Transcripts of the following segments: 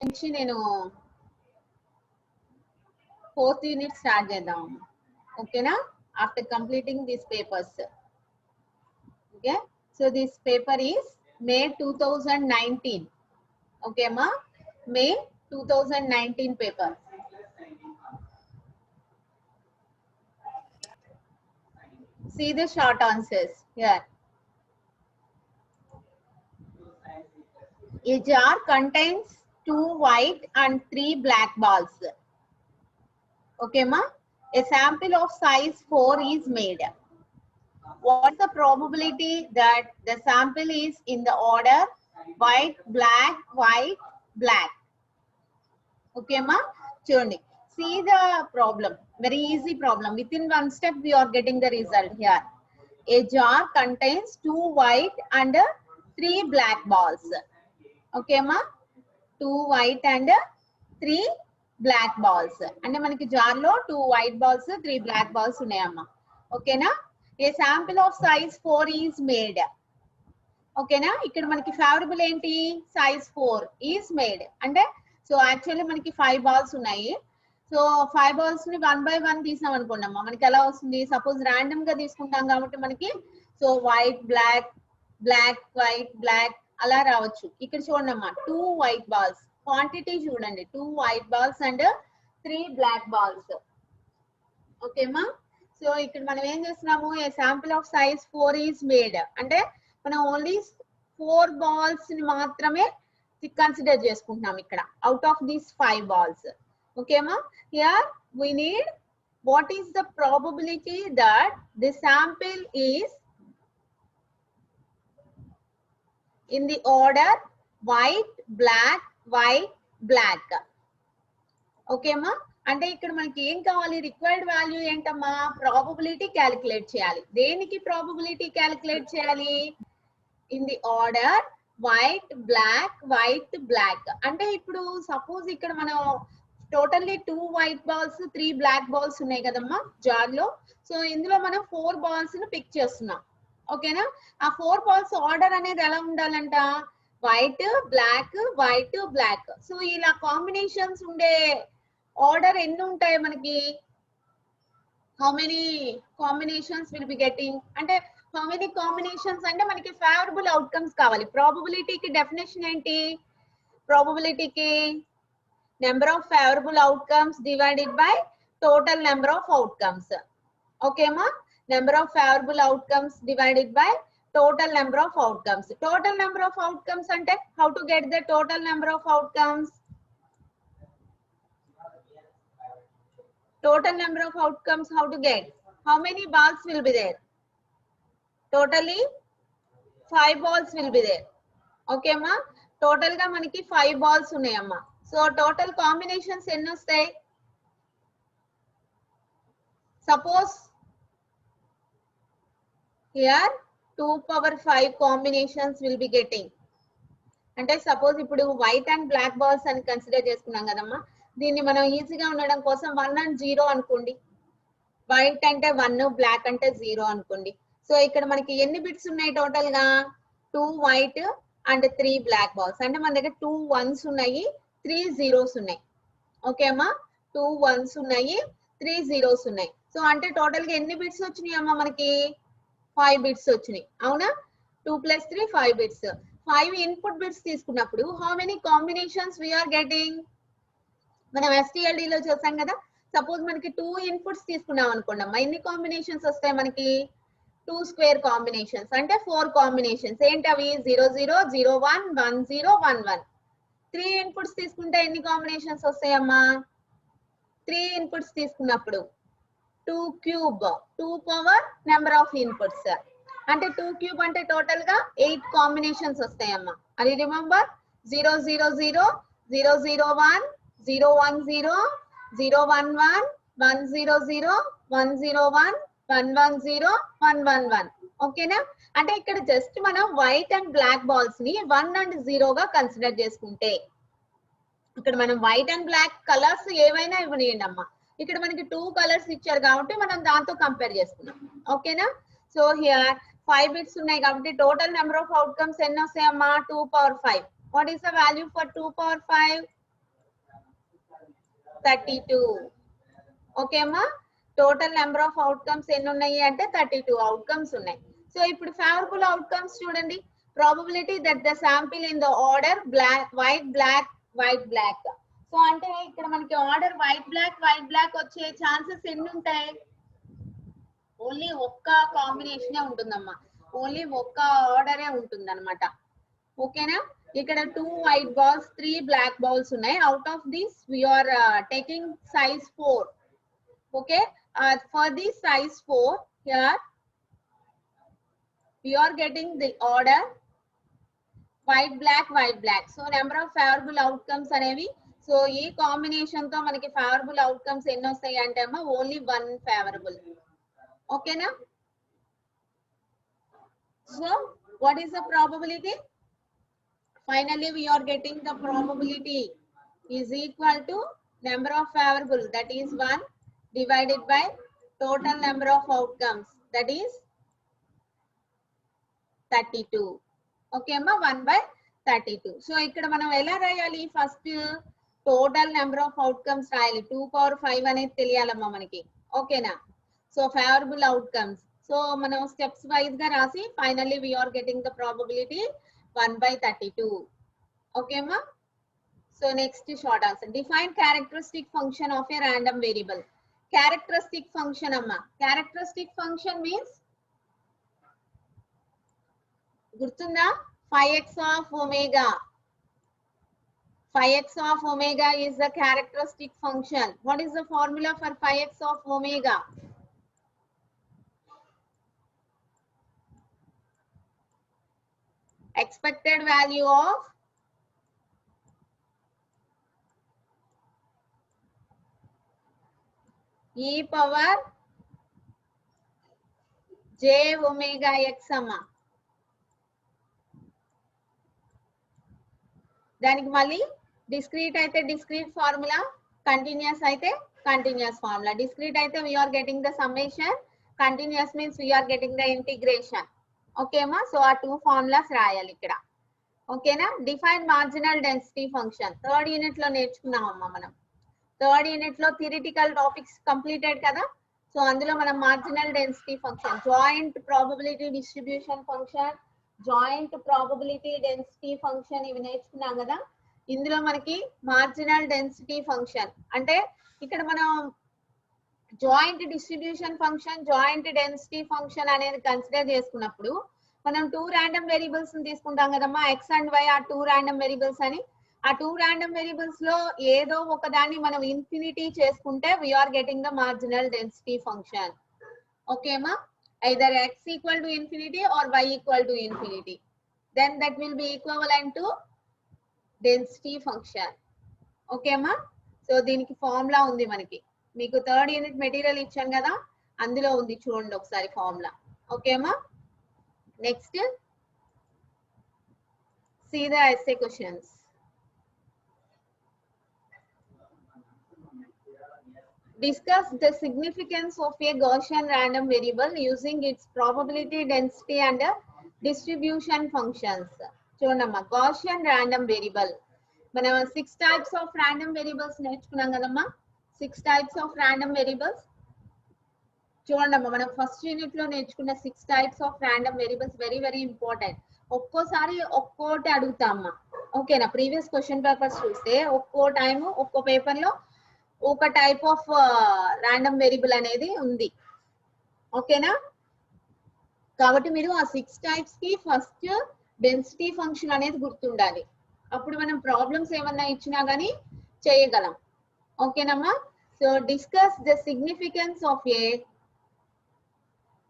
నుంచి నేను 4th unit start చేద్దాం. ఓకేనా? After completing these papers. Okay, so this paper is May 2019. Okay అమ్మా, May 2019 paper. See the short answers here. A jar contains 2 white and 3 black balls. Okay, ma? A sample of size 4 is made. What is the probability that the sample is in the order white, black, white, black? Okay, ma? Chudandi. See the problem. Very easy problem. Within one step, we are getting the result here. A jar contains 2 white and 3 black balls. Okay, ma? 2 white and 3 black balls. అంటే మనకి jar లో 2 white balls 3 black balls ఉన్నాయమ్మా. ఓకేనా? A sample of size 4 is made. ఓకేనా? ఇక్కడ మనకి favourable ఏంటి? Size 4 is made. అంటే సో యాక్చువల్లీ మనకి 5 balls ఉన్నాయి. సో 5 balls ని 1 by 1 తీసాం అనుకోండమ్మా, మనకి ఎలా వస్తుంది? సపోజ్ ర్యాండమ్ గా తీసుకుంటాం కాబట్టి మనకి so white black, black white, black అలా రావచ్చు. ఇక్కడ చూడండి అమ్మా, 2 white balls, క్వాంటిటీ చూడండి, 2 white balls and 3 black balls. ఓకేమా? సో ఇక్కడ మనం ఏం చేస్తున్నాము? A sample of size 4 is made. అంటే మనం ఓన్లీ 4 balls ని మాత్రమే కన్సిడర్ చేసుకుంటున్నాం ఇక్కడ అవుట్ ఆఫ్ దీస్ 5 balls. ఓకేమా? Here we need what is the probability that the sample is in the order white, black, white, black. Okay అమ్మా? అంటే ఇక్కడ మనకి ఏం కావాలి? రిక్వైర్డ్ వాల్యూ ఏంటమ్మా? ప్రాబబిలిటీ క్యాలిక్యులేట్ చేయాలి. దేనికి ప్రాబబిలిటీ క్యాలిక్యులేట్ చేయాలి? In the order white, black, white, black. అంటే ఇప్పుడు సపోజ్ ఇక్కడ మనం totally 2 white balls 3 black balls ఉన్నాయి కదమ్మా జార్ లో. సో ఇందులో మనం 4 balls ను పిక్ చేస్తున్నాం. ఓకేనా? ఆ 4 balls ఆర్డర్ అనేది ఎలా ఉండాలంట? White, black, white, black. So ఇలా కాంబినేషన్స్ ఉండే ఆర్డర్ ఎన్ని ఉంటాయి మనకి? How many combinations will be getting? అంటే హౌ మెనీ కాంబినేషన్స్ అంటే మనకి ఫేవరబుల్ అవుట్కమ్స్ కావాలి. ప్రాబబిలిటీకి డెఫినేషన్ ఏంటి? ప్రాబబిలిటీకి number of favourable outcomes divided by total number of outcomes. ఓకేమా? Number of favorable outcomes divided by total number of outcomes. Total number of outcomes ante how to get the total number of outcomes? Total number of outcomes how to get? How many balls will be there? Totally 5 balls will be there. Okay ma? Total ga maniki 5 balls unnai amma. So total combinations enni vastayi? Suppose here 2 power 5 combinations will be getting. అంటే suppose ఇప్పుడు white and black balls అని consider చేసుకున్నాం కదమ్మా. దీన్ని మనం ఈజీగా ఉండడం కోసం 1 and 0 అనుకోండి. వైట్ అంటే 1, బ్లాక్ అంటే 0 అనుకోండి. సో ఇక్కడ మనకి ఎన్ని బిట్స్ ఉన్నాయి టోటల్ గా? 2 వైట్ అండ్ 3 బ్లాక్ బాల్స్. అంటే మన దగ్గర 2 1s ఉన్నాయి, 3 zeros ఉన్నాయి. ఓకే అమ్మా? 2 1s ఉన్నాయి, 3 zeros ఉన్నాయి. సో అంటే టోటల్ గా ఎన్ని బిట్స్ వచ్చినాయి అమ్మా మనకి? 5 బిట్స్ వచ్చినాయి. అవునా? 2 + 3 5 బిట్స్. 5 ఇన్పుట్ బిట్స్ తీసుకున్నప్పుడు how many combinations we are getting? మనం STLD లో చూసాం కదా. సపోజ్ మనకి 2 ఇన్పుట్స్ తీసుకున్నాం అనుకోండి అమ్మా, ఎన్ని కాంబినేషన్స్ వస్తాయి మనకి? 2 స్క్వేర్ కాంబినేషన్స్ అంటే 4 కాంబినేషన్స్. ఏంటి అవి? 0 0 0 1 1 0 1 1. 3 ఇన్పుట్స్ తీసుకుంటే ఎన్ని కాంబినేషన్స్ వస్తాయమ్మా? 3 ఇన్పుట్స్ తీసుకున్నప్పుడు 2 cube, 2 power number of inputs. అంటే 2 cube అంటే టోటల్ గా 8 కాంబినేషన్స్ వస్తాయమ్మా. అది రిమెంబర్? 0 0 0 0 0 1 0 1 0 0 1 1 1 0 0 1 0 1 1 1 0 1 1 1. ఓకేనా? అంటే ఇక్కడ జస్ట్ మనం వైట్ అండ్ బ్లాక్ బాల్స్ ని 1 and 0 గా కన్సిడర్ చేసుకుంటే, ఇక్కడ మనం వైట్ అండ్ బ్లాక్ కలర్స్ ఏవైనా ఇవ్వనియండి అమ్మా. ఇక్కడ మనకి 2 కలర్స్ ఇచ్చారు కాబట్టి మనం దాంతో కంపేర్ చేసుకున్నాం. ఓకేనా? సో హియర్ 5 బిట్స్ ఉన్నాయి కాబట్టి టోటల్ నెంబర్ ఆఫ్ అవుట్కమ్స్ ఎన్ని వస్తాయమ్మా? 2 power 5. What is the value for 2 power 5? 32. Okay అమ్మా, టోటల్ నెంబర్ ఆఫ్ అవుట్కమ్స్ ఎన్ని ఉన్నాయి అంటే 32 అవుట్కమ్స్ ఉన్నాయి. సో ఇప్పుడు ఫేవరబుల్ అవుట్కమ్స్ చూడండి, probability that the sample in the order black white black white black. So అంటే ఇక్కడ మనకి ఆర్డర్ వైట్ బ్లాక్ వచ్చే ఛాన్సెస్ ఎన్ని ఉంటాయి? ఓన్లీ ఒక్క కాంబినేషనే ఉంటుందమ్మా, ఓన్లీ ఒక్క ఆర్డరే ఉంటుంది అనమాట. ఓకేనా, ఇక్కడ 2 వైట్ బాల్స్ 3 బ్లాక్ బాల్స్ ఉన్నాయి. Out of this we are taking size 4. okay, for this size 4 here we are getting the order white black. so number of favorable outcomes అనేవి, సో ఈ కాంబినేషన్ తో మనకి ఫేవరబుల్ అవుట్కమ్స్ ఎన్ని వస్తాయి అంటే అమ్మా only 1 favourable. ఓకేనా, so what is the probability? Finally we are getting the probability is equal to number of favorable, that is 1 divided by total number of outcomes, that is 32. okay amma, 1 by 32. so ikkada manam ela rayali, first total number of outcomes rayali, 2 power 5 అనేది తెలియాలమ్మా మనకి. ఓకేనా, so favorable outcomes, so మనం steps wise గా రాసి finally we are getting the probability 1 by 32. okay amma, so next short answer, define characteristic function of a random variable. characteristic function amma, characteristic function means గుర్తుందా, 5x of omega. 5x of omega is the characteristic function. What is the formula for 5x of omega? Expected value of e power j omega x amma. దానికి మళ్ళీ discrete అయితే discrete formula, continuous అయితే continuous formula. Discrete అయితే we are getting the summation, continuous means we are getting the integration. ఓకేమా, so ఆ 2 formulas రాయాలి ఇక్కడ. ఓకేనా, define marginal density function third unit లో నేర్చుకున్నామమ్మా మనం. థర్డ్ యూనిట్ లో థియరిటికల్ టాపిక్స్ కంప్లీటెడ్ కదా, సో అందులో మనం marginal density function, joint probability distribution function, joint probability density function ఇవి నేర్చుకున్నాం కదా. ఇందులో మనకి మార్జినల్ డెన్సిటీ ఫంక్షన్ అంటే ఇక్కడ మనం joint distribution function, joint density function అనేది కన్సిడర్ చేసుకున్నప్పుడు మనం 2 ర్యాండమ్ వేరియబుల్స్ తీసుకుంటాం కదమ్మా, ఎక్స్ అండ్ వై, ఆ 2 ర్యాండమ్ వేరియబుల్స్ అని. ఆ 2 ర్యాండమ్ వేరియబుల్స్ లో ఏదో ఒక దాన్ని మనం ఇన్ఫినిటీ చేసుకుంటే we are getting the marginal density function. ఓకేమా, either x equal to infinity or y equal to infinity, then that will be equivalent to density function. okay amma, so దీనికి ఫార్ములా ఉంది మనకి, మీకు థర్డ్ యూనిట్ మెటీరియల్ ఇచ్చాను కదా అందులో ఉంది చూడండి ఒకసారి ఫార్ములా. ఓకే అమ్మా, next see the essay questions. Discuss the significance of a Gaussian random variable using its probability, density and distribution functions. చూడమ్మా, Gaussian random variable మనం 6 types of random variables నేర్చుకున్నాం కదమ్మా. 6 types of random variables చూడమ్మా, మనం first unit లో నేర్చుకున్న 6 types of random variables very very important. ఒక్కోసారి ఒక్కోటి అడుగుతామ్మా. ఓకేనా, ప్రీవియస్ క్వశ్చన్ పేపర్స్ చూస్తే ఒక్కో టైం ఒక్కో పేపర్ లో ఒక టైప్ ఆఫ్ ర్యాండమ్ వేరియబుల్ అనేది ఉంది. ఓకేనా, కాబట్టి మీరు ఆ 6 టైప్స్ కి ఫస్ట్ డెన్సిటీ ఫంక్షన్ అనేది గుర్తుండాలి, అప్పుడు మనం ప్రాబ్లమ్స్ ఏమన్నా ఇచ్చినా గానీ చేయగలం. ఓకేనమ్మా, so discuss the significance of A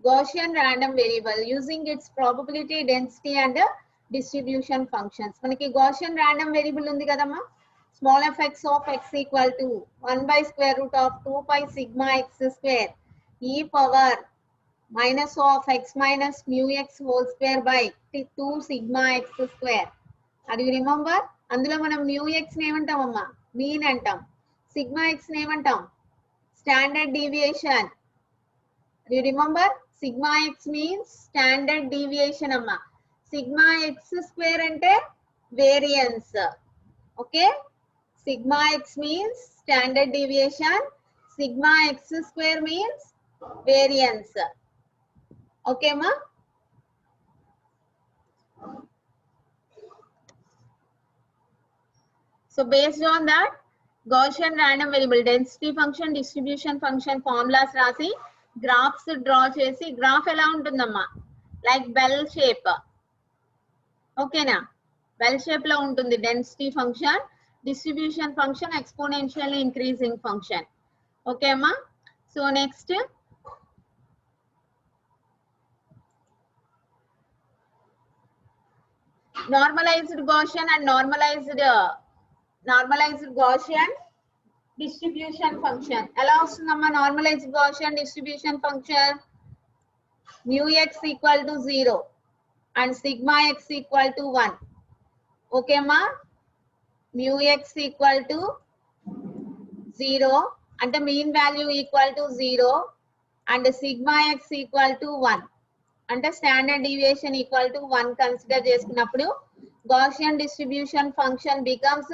Gaussian random variable using its probability, density and distribution functions. మనకి Gaussian random variable ఉంది కదమ్మా, small f x of x equal to 1 by square root of 2 pi sigma x square e power minus of x minus mu x whole square by 2 sigma x square. అది remember, అందులో మనం mu x ఏమంటామమ్మా, mean అంటాం, sigma x ఏమంటాం, standard deviation. you remember sigma x means standard deviation amma, sigma x square ante variance. okay, Sigma x means standard deviation. Sigma x square means variance. Okay, ma? So based on that, Gaussian random variable density function, distribution function formulas rasi graphs draw chesi graph ela untundamma like bell shape. Okay na? Bell shape lo untundi density function, distribution function, exponentially increasing function. Okay ma? So next, normalized Gaussian and normalized Gaussian distribution function. ఎలా వస్తుందమ్మా normalized Gaussian distribution function? Mu x equal to 0 and sigma x equal to 1. Okay ma? Mu x equal to 0 అంటే mean value equal to 0 and sigma x equal to 1 అంటే standard deviation equal to 1 consider చేసుకున్నప్పుడు Gaussian distribution function becomes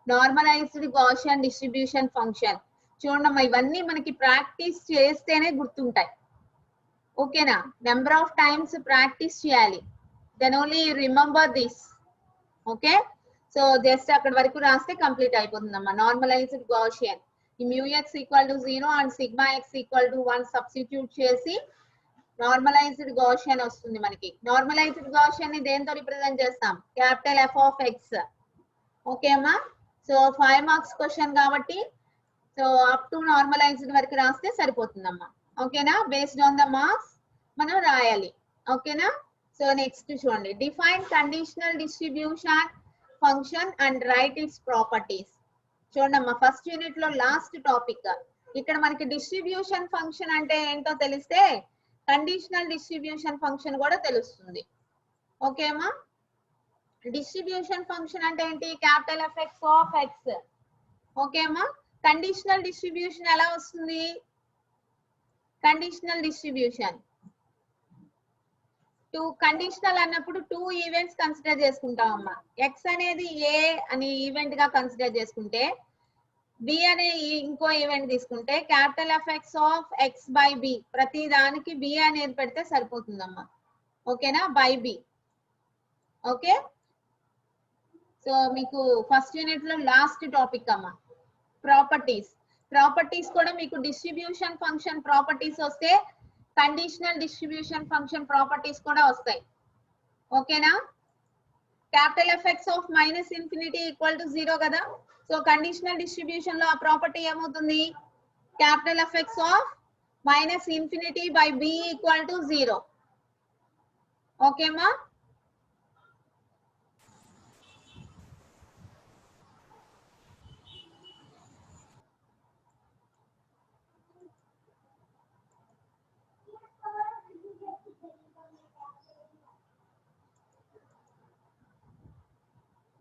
normalized Gaussian distribution function. చూడమ్మా ఇవన్నీ మనకి practice చేస్తేనే గుర్తుంటాయి. ఓకేనా? Number of times practice చేయాలి, then only remember this. Okay, so just అక్కడ వరకు రాస్తే కంప్లీట్ అయిపోతుందమ్మా. నార్మలైజ్డ్ Gaussian ఈ mu x equal to 0 and sigma x equal to 1 substitute చేసి నార్మలైజ్డ్ Gaussian వస్తుంది మనకి. నార్మలైజ్డ్ Gaussian ని దేంతో రిప్రజెంట్ చేస్తాం? Capital f of x. Okay అమ్మా, సో 5 మార్క్స్ క్వశ్చన్ కాబట్టి సో అప్ టు నార్మలైజ్డ్ వరకు రాస్తే సరిపోతుందమ్మా. ఓకేనా? బేస్డ్ ఆన్ ద మార్క్స్ మనం రాయాలి. ఓకేనా? సో నెక్స్ట్ చూడండి, define conditional distribution function and right its properties. చూడమ్మా ఫస్ట్ యూనిట్ లో లాస్ట్ టాపిక్. ఇక్కడ మనకి డిస్ట్రిబ్యూషన్ ఫంక్షన్ అంటే ఏంటో తెలిస్తే కండిషనల్ డిస్ట్రిబ్యూషన్ ఫంక్షన్ కూడా తెలుస్తుంది. ఓకే అమ్మా, డిస్ట్రిబ్యూషన్ ఫంక్షన్ అంటే ఏంటి? Capital F X of X. Okay అమ్మా, కండిషనల్ డిస్ట్రిబ్యూషన్ ఎలా వస్తుంది? కండిషనల్ డిస్ట్రిబ్యూషన్ కండిషనల్ అన్నప్పుడు 2 ఈవెంట్స్ కన్సిడర్ చేసుకుంటాం అమ్మా. ఎక్స్ అనేది ఏ అని ఈవెంట్ గా కన్సిడర్ చేసుకుంటే, బి అనే ఇంకో ఈవెంట్ తీసుకుంటే capital F X of X by B, ప్రతి దానికి బి అనేది పెడితే సరిపోతుందమ్మా. ఓకేనా? By B. ఓకే, సో మీకు ఫస్ట్ యూనిట్ లో లాస్ట్ టాపిక్ అమ్మా ప్రాపర్టీస్. ప్రాపర్టీస్ కూడా మీకు డిస్ట్రిబ్యూషన్ ఫంక్షన్ ప్రాపర్టీస్ వస్తే కండిషనల్ డిస్ట్రిబ్యూషన్ ఫంక్షన్ ప్రాపర్టీస్ కూడా వస్తాయి. ఓకేనా? Capital F X of minus infinity equal to 0 కదా. సో కండిషనల్ డిస్ట్రిబ్యూషన్ లో ఆ ప్రాపర్టీ ఏమవుతుంది? Capital F X of minus infinity by B equal to 0. ఓకేమా?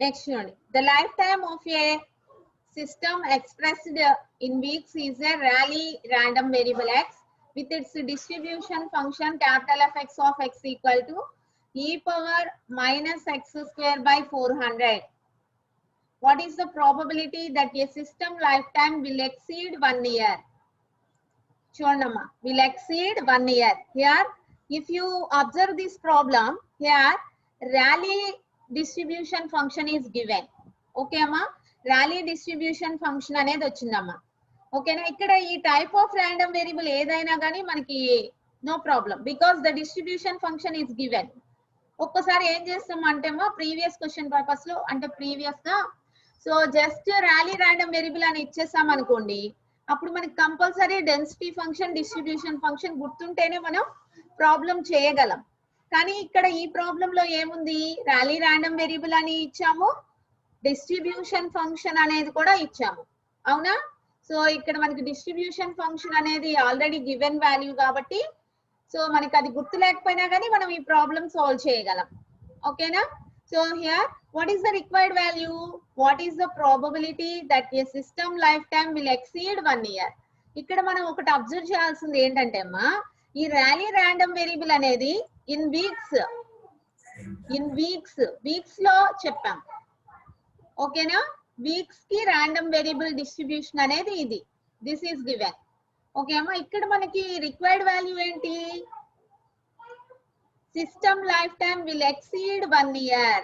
Next one, the lifetime of a system expressed in weeks is a Rayleigh random variable x with its distribution function capital F x of x equal to e power minus x square by 400. What is the probability that a system lifetime will exceed 1 year? Chonama will exceed 1 year. Here, if you observe this problem, here Rayleigh distribution function is given. Okay amma, Rayleigh distribution function అనేది వచ్చిందమ్మా. ఓకేనా? ఇక్కడ ఈ type of random variable ఏదైనా కానీ మనకి no problem, because the distribution function is given. ఒక్కసారి ఏం చేస్తాం అంటే అమ్మా, ప్రీవియస్ క్వశ్చన్ పర్పస్ లో అంటే ప్రీవియస్ గా so just Rayleigh random variable అని ఇచ్చేసాం అనుకోండి, అప్పుడు మనకి compulsory density function distribution function గుర్తుంటేనే మనం ప్రాబ్లం చేయగలం. కానీ ఇక్కడ ఈ ప్రాబ్లం లో ఏముంది? Rayleigh random variable అని ఇచ్చాము, డిస్ట్రిబ్యూషన్ ఫంక్షన్ అనేది కూడా ఇచ్చాము. అవునా? సో ఇక్కడ మనకి డిస్ట్రిబ్యూషన్ ఫంక్షన్ అనేది ఆల్రెడీ గివెన్ వాల్యూ కాబట్టి సో మనకి అది గుర్తు లేకపోయినా కానీ మనం ఈ ప్రాబ్లం సాల్వ్ చేయగలం. ఓకేనా? So here what is the required value? What is the probability that A system life time will exceed 1 year? ఇక్కడ మనం ఒకటి అబ్జర్వ్ చేయాల్సింది ఏంటంటే అమ్మా, ఈ Rayleigh random variable అనేది ఇన్ వీక్స్ లో చెప్పాం. ఓకేనా? వీక్స్ కి ర్యాండమ్ వేరియబుల్ డిస్ట్రిబ్యూషన్ అనేది ఇది. This is given. ఓకే అమ్మా, ఇక్కడ మనకి రిక్వైర్డ్ వాల్యూ ఏంటి? System life time will exceed 1 year.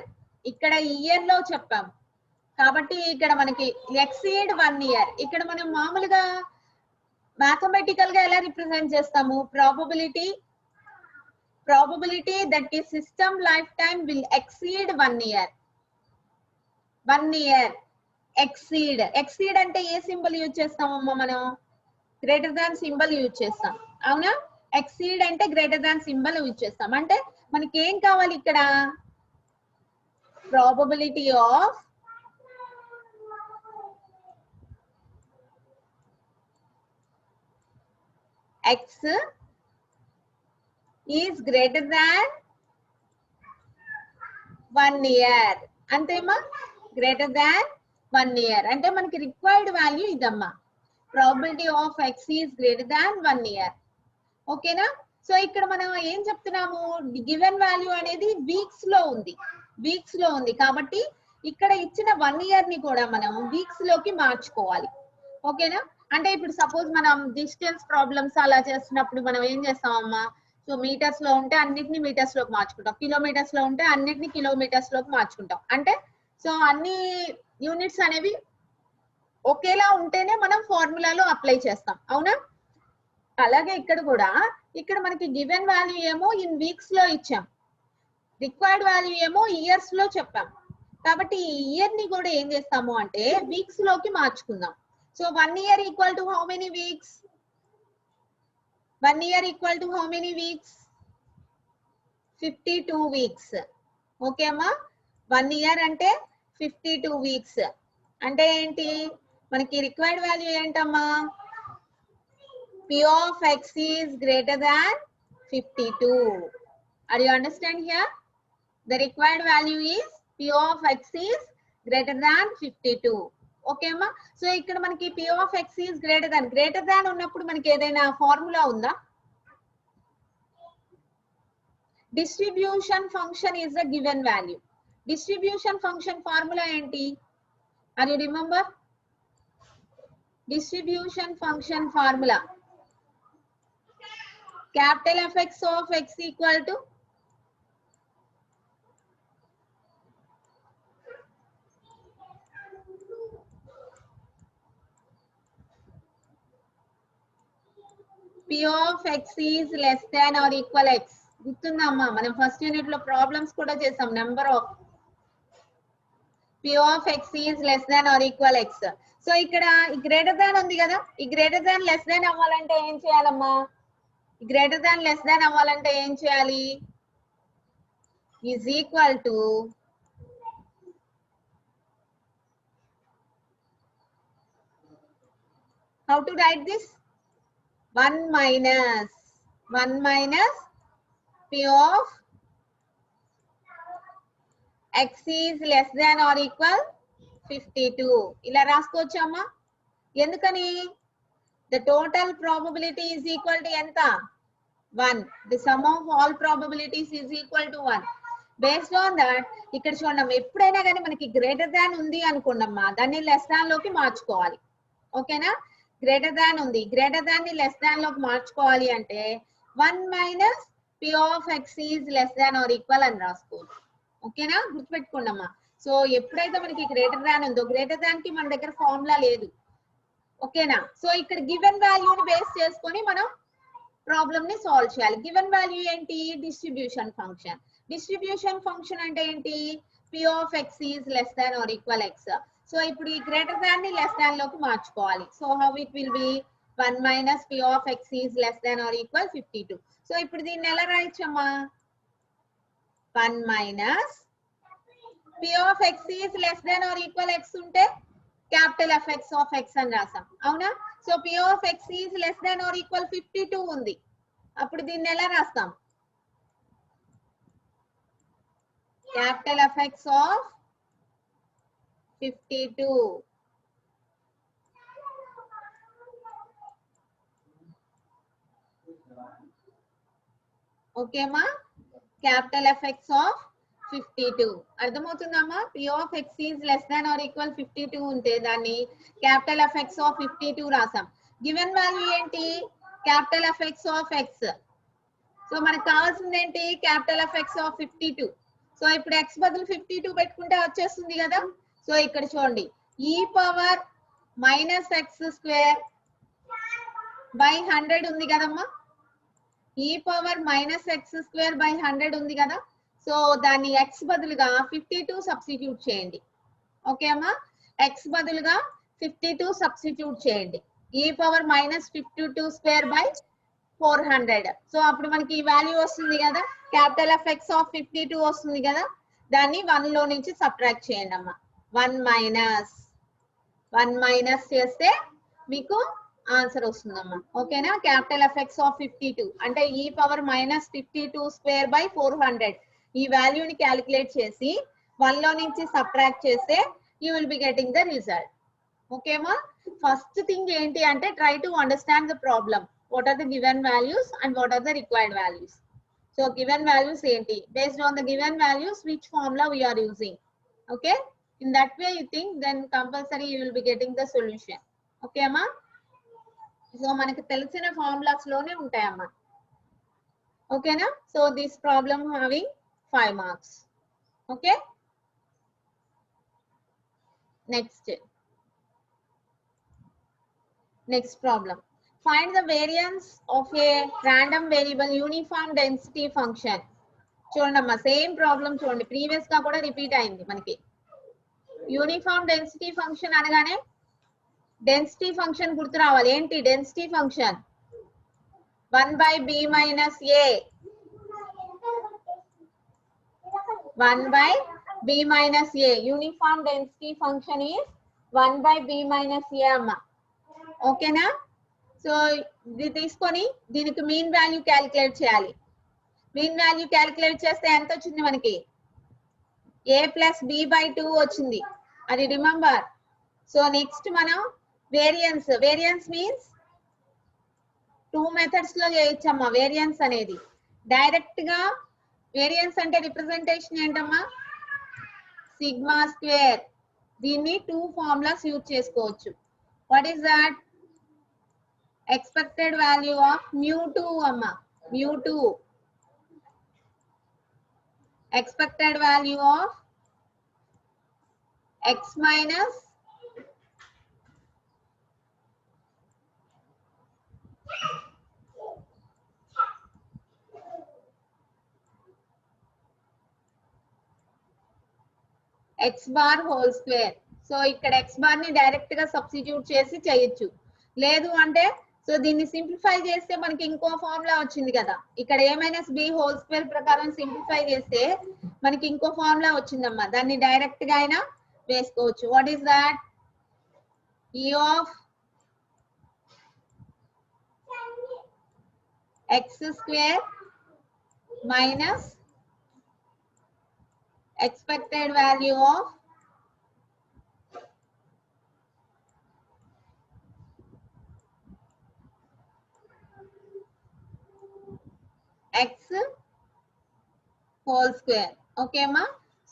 ఇక్కడ ఇయర్ లో చెప్పాం కాబట్టి ఇక్కడ మనకి ఎక్సీడ్ 1 year. ఇక్కడ మనం మామూలుగా మ్యాథమెటికల్ గా ఎలా రిప్రజెంట్ చేస్తాము? probability that is system lifetime will exceed 1 year. 1 year exceed అంటే ఏ సింబల్ యూజ్ చేస్తామమ్మా? మనం గ్రేటర్ దాన్ సింబల్ యూజ్ చేస్తాం, అవునా? ఎక్సీడ్ అంటే గ్రేటర్ దాన్ సింబల్ యూజ్ చేస్తాం. అంటే మనకి ఏం కావాలి ఇక్కడ? Probability of x is greater than 1 year. అంతేమా? గ్రేటర్ దాన్ 1 year అంటే మనకి రిక్వైర్డ్ వాల్యూ ఇదమ్మా. Probability of x is greater than 1 year. ఓకేనా? సో ఇక్కడ మనం ఏం చెప్తున్నాము? గివెన్ వాల్యూ అనేది వీక్స్ లో ఉంది కాబట్టి ఇక్కడ ఇచ్చిన 1 year ని కూడా మనం వీక్స్ లోకి మార్చుకోవాలి. ఓకేనా? అంటే ఇప్పుడు సపోజ్ మనం డిస్టెన్స్ ప్రాబ్లమ్స్ అలా చేస్తున్నప్పుడు మనం ఏం చేస్తామమ్మా? సో మీటర్స్ లో ఉంటే అన్నిటిని మీటర్స్ లోకి మార్చుకుంటాం, కిలోమీటర్స్ లో ఉంటే అన్నిటిని కిలోమీటర్స్ లోకి మార్చుకుంటాం. అంటే సో అన్ని యూనిట్స్ అనేవి ఒకేలా ఉంటేనే మనం ఫార్ములాలో అప్లై చేస్తాం, అవునా? అలాగే ఇక్కడ కూడా ఇక్కడ మనకి గివెన్ వాల్యూ ఏమో ఇన్ వీక్స్ లో ఇచ్చాం, రిక్వైర్డ్ వాల్యూ ఏమో ఇయర్స్ లో చెప్పాం. కాబట్టి ఈ ఇయర్ ని కూడా ఏం చేస్తాము అంటే వీక్స్ లోకి మార్చుకుందాం. So 1 year equal to how many weeks? 1 year equal to how many weeks? 52 weeks. Okay అమ్మా, 1 year అంటే 52 weeks. అంటే ఏంటి? మనకి రిక్వైర్డ్ వాల్యూ ఏంటమ్మా? P of x is greater than 52. Are you understand here? The required value is P of x is greater than 52. Okay అమ్మా, so ఇక్కడ మనకి P of x is greater than ఉన్నప్పుడు మనకి ఏదైనా ఫార్ములా ఉందా? Distribution function is a given value. Distribution function formula ఏంటి? Are you remember? Distribution function formula capital Fx of x equal to P of x is less than or equal x. గుర్తుందమ్మా, మనం first unit లో problems కూడా చేసాం. Number of P of x is less than or equal x. So ఇక్కడ ఈ greater than ఉంది కదా, ఈ greater than less than అవ్వాలంటే ఏం చేయాలమ్మా? గ్రేటర్ దాన్ లెస్ దాన్ అవ్వాలంటే ఏం చేయాలి? Is equal to how to right this? 1 minus P of x is less than or equal 52. ఇలా రాసుకోవచ్చమ్మా. ఎందుకని? The total probability is equal to ఎంత? 1. The sum of all probabilities is equal to 1. Based on that, ఇక్కడ చూడండి, ఎప్పుడైనా కానీ మనకి greater than ఉంది అనుకోండమ్మా, దాన్ని లెస్ దాన్ లోకి మార్చుకోవాలి. ఓకేనా? గ్రేటర్ దాన్ ఉంది, గ్రేటర్ దాన్ ని లెస్ దాన్ లోకి మార్చుకోవాలి అంటే 1 minus P of x is less than or equal అని రాసుకోవచ్చు. ఓకేనా? గుర్తుపెట్టుకోండమ్మా. సో ఎప్పుడైతే మనకి గ్రేటర్ దాన్ ఉందో, గ్రేటర్ దాన్ కి మన దగ్గర ఫార్ములా లేదు. ఓకేనా? సో ఇక్కడ గివెన్ వాల్యూని బేస్ చేసుకొని మనం ప్రాబ్లమ్ ని సాల్వ్ చేయాలి. గివెన్ వాల్యూ ఏంటి? Distribution function. డిస్ట్రిబ్యూషన్ ఫంక్షన్ అంటే ఏంటి? P of x is less than or equal x. So ఇప్పుడు ఈ గ్రేటర్ దాన్ ని లెస్ దాన్ లోకి మార్చుకోవాలి. So how it will be? 1 minus P of x is less than or equal 52. So ఇప్పుడు దీన్ని ఎలా రాయొచ్చమ్మా? 1 minus P of x is less than or equal x ఉంటే capital Fx of x అని రాసాం, అవునా? So P of x is less than or equal 52 ఉంది. అప్పుడు దీన్ని ఎలా రాస్తాం? capital Fx of 52. ఓకేమా? capital Fx of 52 అర్థమవుతుందమ్మా. p of x is less than or equal 52 ఉంటే దాన్ని క్యాపిటల్ ఎఫ్ ఎక్స్ ఆఫ్ 52 రాసాం. గివెన్ వాల్యూ ఏంటి? Capital F X of X. So మనకు కావాల్సింది ఏంటి? Capital F X of 52. So ఇప్పుడు X బదులు 52 పెట్టుకుంటే వచ్చేస్తుంది కదా. సో ఇక్కడ చూడండి, e power minus X square by 100 ఉంది కదమ్మా. e power minus X square by 100 ఉంది కదా. సో దాన్ని x బదులుగా 52 సబ్స్టిట్యూట్ చేయండి. ఓకే అమ్మా, x బదులుగా 52 సబ్స్టిట్యూట్ చేయండి. e power minus 52 square by 400. So అప్పుడు మనకి ఈ వాల్యూ వస్తుంది కదా, క్యాపిటల్ ఎఫ్ ఎక్స్ ఆఫ్ 52 వస్తుంది కదా. దాన్ని 1 లో నుంచి సబ్ట్రాక్ట్ చేయండి అమ్మా. 1 మైనస్ చేస్తే మీకు ఆన్సర్ వస్తుందమ్మా. ఓకేనా, క్యాపిటల్ ఎఫ్ ఎక్స్ ఆఫ్ 52 అంటే e power minus 52 square by 400. ఈ వాల్యూని క్యాలిక్యులేట్ చేసి 1 లో నుంచి సబ్ట్రాక్ట్ చేస్తే you will be getting the result. ఓకేమా, ఫస్ట్ థింగ్ ఏంటి అంటే try to understand the problem. What are the given values and what are the required values. So given values ఏంటి, based on the given values which formula we are using. Okay, in that way you think then compulsory you will be getting the solution. Okay అమ్మా, so మనకి తెలిసిన formulas లోనే ఉంటాయమ్మా. ఓకేనా, so this problem having 5 marks. Okay, next problem. Find the variance of a random variable uniform density function. చూడండి అమ్మా, same problem చూడండి, previous గా కూడా రిపీట్ అయింది మనకి. యూనిఫామ్ డెన్సిటీ ఫంక్షన్ అనగానే డెన్సిటీ ఫంక్షన్ గుర్తు రావాలి. ఏంటి density function? 1/b minus a 1/b minus a. Uniform density function is 1/b minus a అమ్మ. ఓకేనా, సో ఇది తీసుకొని దీనికి మీన్ వాల్యూ క్యాలిక్యులేట్ చేయాలి. మీన్ వాల్యూ క్యాలిక్యులేట్ చేస్తే ఎంత వచ్చింది మనకి? a ప్లస్ b బై 2 వచ్చింది, అది రిమెంబర్. సో నెక్స్ట్ మనం వేరియన్స్. వేరియన్స్ మీన్స్ 2 మెథడ్స్ లో చేయొచ్చమ్మా వేరియన్స్ అనేది. డైరెక్ట్ గా వేరియన్స్ అంటే రిప్రజెంటేషన్ ఏంటమ్మా? Sigma square. దీన్ని 2 ఫార్ములాస్ యూజ్ చేసుకోవచ్చు. What is that? Expected value of μ2 అమ్మా, μ2. Expected value of x minus x bar whole square. So ఇక్కడ x బార్ ని డైరెక్ట్ గా సబ్స్టిట్యూట్ చేసి చేయొచ్చు. లేదు అంటే సో దీన్ని సింప్లిఫై చేస్తే మనకి ఇంకో ఫార్ములా వచ్చింది కదా. ఇక్కడ a minus b whole square ప్రకారం సింప్లిఫై చేస్తే మనకి ఇంకో ఫార్ములా వచ్చిందమ్మా, దాన్ని డైరెక్ట్ గా అయినా వేసుకోవచ్చు. What is that? e of x square minus expected value of x whole square. Okay అమ్మా,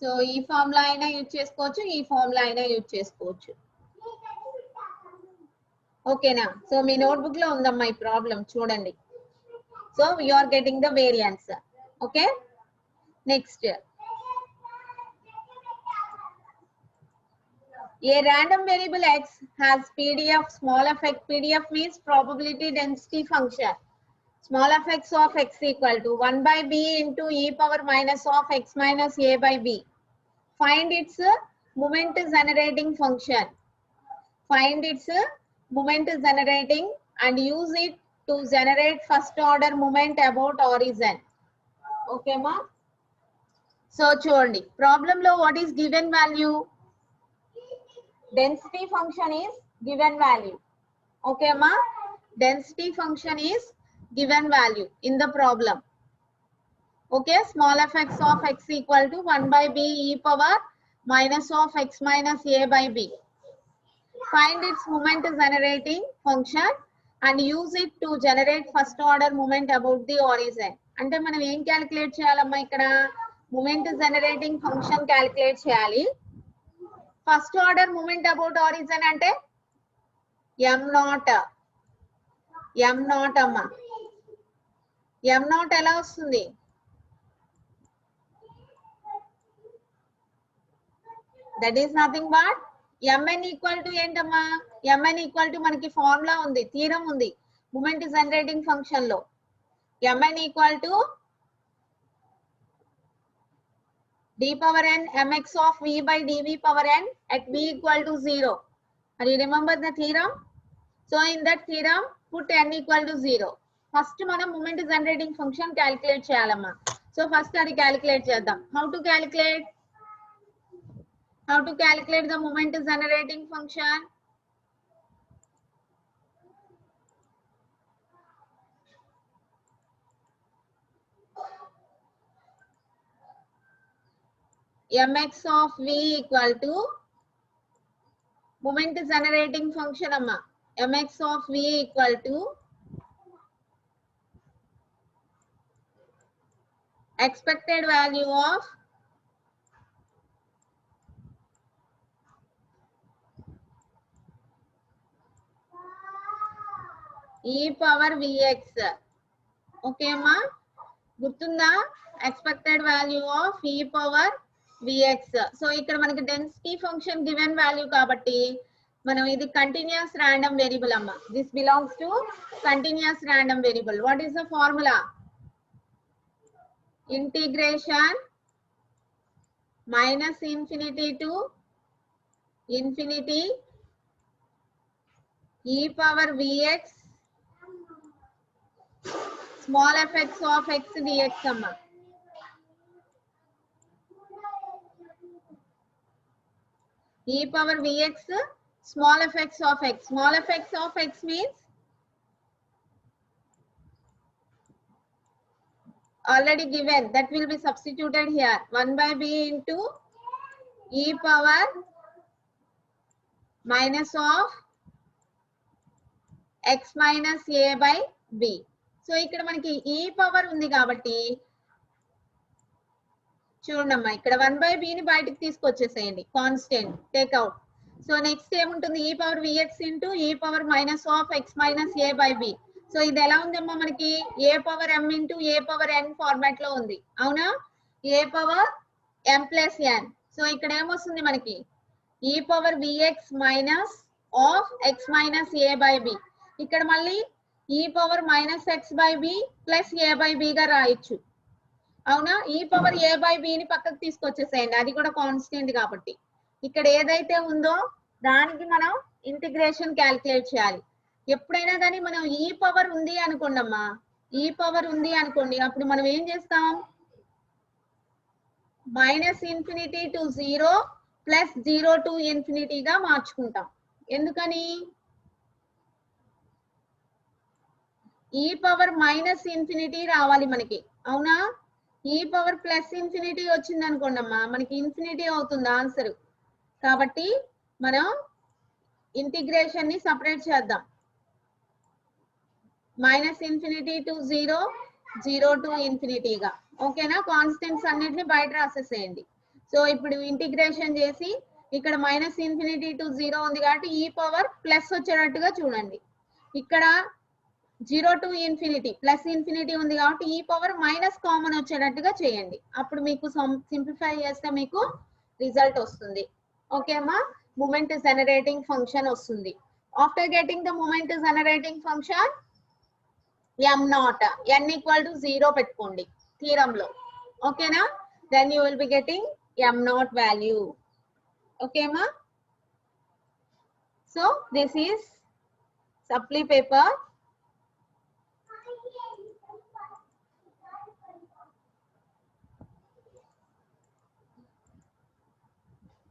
సో ఈ ఫార్ములా అయినా యూజ్ చేసుకోవచ్చు, ఈ ఫార్ములా అయినా యూజ్ చేసుకోవచ్చు. ఓకేనా, సో మీ నోట్బుక్ లో ఉందమ్మా ఈ ప్రాబ్లం చూడండి. So you are getting the variance. Okay, next. A random variable x has PDF small f x. PDF means probability density function. Small f x of x equal to 1/b into e power minus of x minus a by b. Find its moment generating function. Find its moment generating and use it to generate first order moment about origin. Okay ma? So చూడండి, problem లో what is given value? Density function is given value. Okay ma, density function is given value in the problem. Okay, small f x of x equal to 1/b e power minus of x minus a by b. Find its moment generating function and use it to generate first order moment about the origin. అంటే మనం ఏం calculate చేయాలమ్మా? ఇక్కడ moment generating function calculate చేయాలి. First order moment about origin అంటే m naught అమ్మ. m naught ఎలా వస్తుంది? That is nothing but mn equal to ఏంటమ్మా? mn ఈక్వల్ టు మనకి ఫార్ములా ఉంది, థీరం ఉంది మూమెంట్ జనరేటింగ్ ఫంక్షన్ లో. mn equal to d power n mx of v by dv power n at v equal to 0. And you remember the theorem? So in that theorem, put n equal to 0. First మనం moment generating function calculate చేయాలమ్మా. So first అది calculate చేద్దాం. How to calculate? How to calculate the moment generating function? mx of v equal to moment generating function amma. mx of v equal to expected value of e power vx. Okay amma, గుర్తుందా? expected value of e power vx. So ఇక్కడ మనకి density function given value కాబట్టి మనం ఇది continuous random variable అమ్మ. This belongs to continuous random variable. What is the formula? Integration minus infinity to infinity e power vx small fx of x dx అమ్మ. e power vx small fx of x. Small fx of x means already given, that will be substituted here. 1 by b into e power minus of x minus a by b. So ఇక్కడ మనకి e power ఉంది కాబట్టి చూడమ్మా, ఇక్కడ 1 by b ని బయటికి తీసుకొచ్చేసేయండి, constant take out. So next ఏముంటుంది? e power vx into e power minus of x minus a by b. So ఇది ఎలా ఉందమ్మా? మనకి a power m into a power n format లో ఉంది, అవునా? a power m plus n. So ఇక్కడ ఏమొస్తుంది మనకి? e power vx minus of x minus a by b. ఇక్కడ మళ్ళీ e power minus x by b plus a by b గా రాయొచ్చు, అవునా? ఈ పవర్ a by b ని పక్కకు తీసుకొచ్చేసేయండి, అది కూడా కాన్స్టెంట్ కాబట్టి. ఇక్కడ ఏదైతే ఉందో దానికి మనం ఇంటిగ్రేషన్ క్యాలిక్యులేట్ చేయాలి. ఎప్పుడైనా కానీ మనం ఈ పవర్ ఉంది అనుకోండి అమ్మా, ఈ పవర్ ఉంది అనుకోండి, అప్పుడు మనం ఏం చేస్తాం? Minus infinity to 0 plus 0 to ఇన్ఫినిటీగా మార్చుకుంటాం. ఎందుకని? ఈ పవర్ మైనస్ ఇన్ఫినిటీ రావాలి మనకి, అవునా? ఈ పవర్ ప్లస్ ఇన్ఫినిటీ వచ్చింది అనుకోండి అమ్మా, మనకి ఇన్ఫినిటీ అవుతుంది ఆన్సర్. కాబట్టి మనం ఇంటిగ్రేషన్ ని సపరేట్ చేద్దాం. మైనస్ ఇన్ఫినిటీ టు 0, 0 టు ఇన్ఫినిటీగా, ఓకేనా? కాన్స్టెంట్స్ అన్నిటిని బయట రాసేసేయండి. సో ఇప్పుడు ఇంటిగ్రేషన్ చేసి ఇక్కడ మైనస్ ఇన్ఫినిటీ టు 0 ఉంది కాబట్టి ఈ పవర్ ప్లస్ వచ్చేటట్టుగా చూడండి. ఇక్కడ 0 టు ఇన్ఫినిటీ ప్లస్ ఇన్ఫినిటీ ఉంది కాబట్టి ఈ పవర్ మైనస్ కామన్ వచ్చేటట్టుగా చేయండి. అప్పుడు మీకు సింప్లిఫై చేస్తే మీకు రిజల్ట్ వస్తుంది. ఓకే అమ్మా, మూమెంట్ జనరేటింగ్ ఫంక్షన్ వస్తుంది. After getting the moment generating function m naught, n equal to 0 పెట్టుకోండి థీరంలో, ఓకేనా? Then you will be getting m naught value. Okay అమ్మా, so this is supply paper.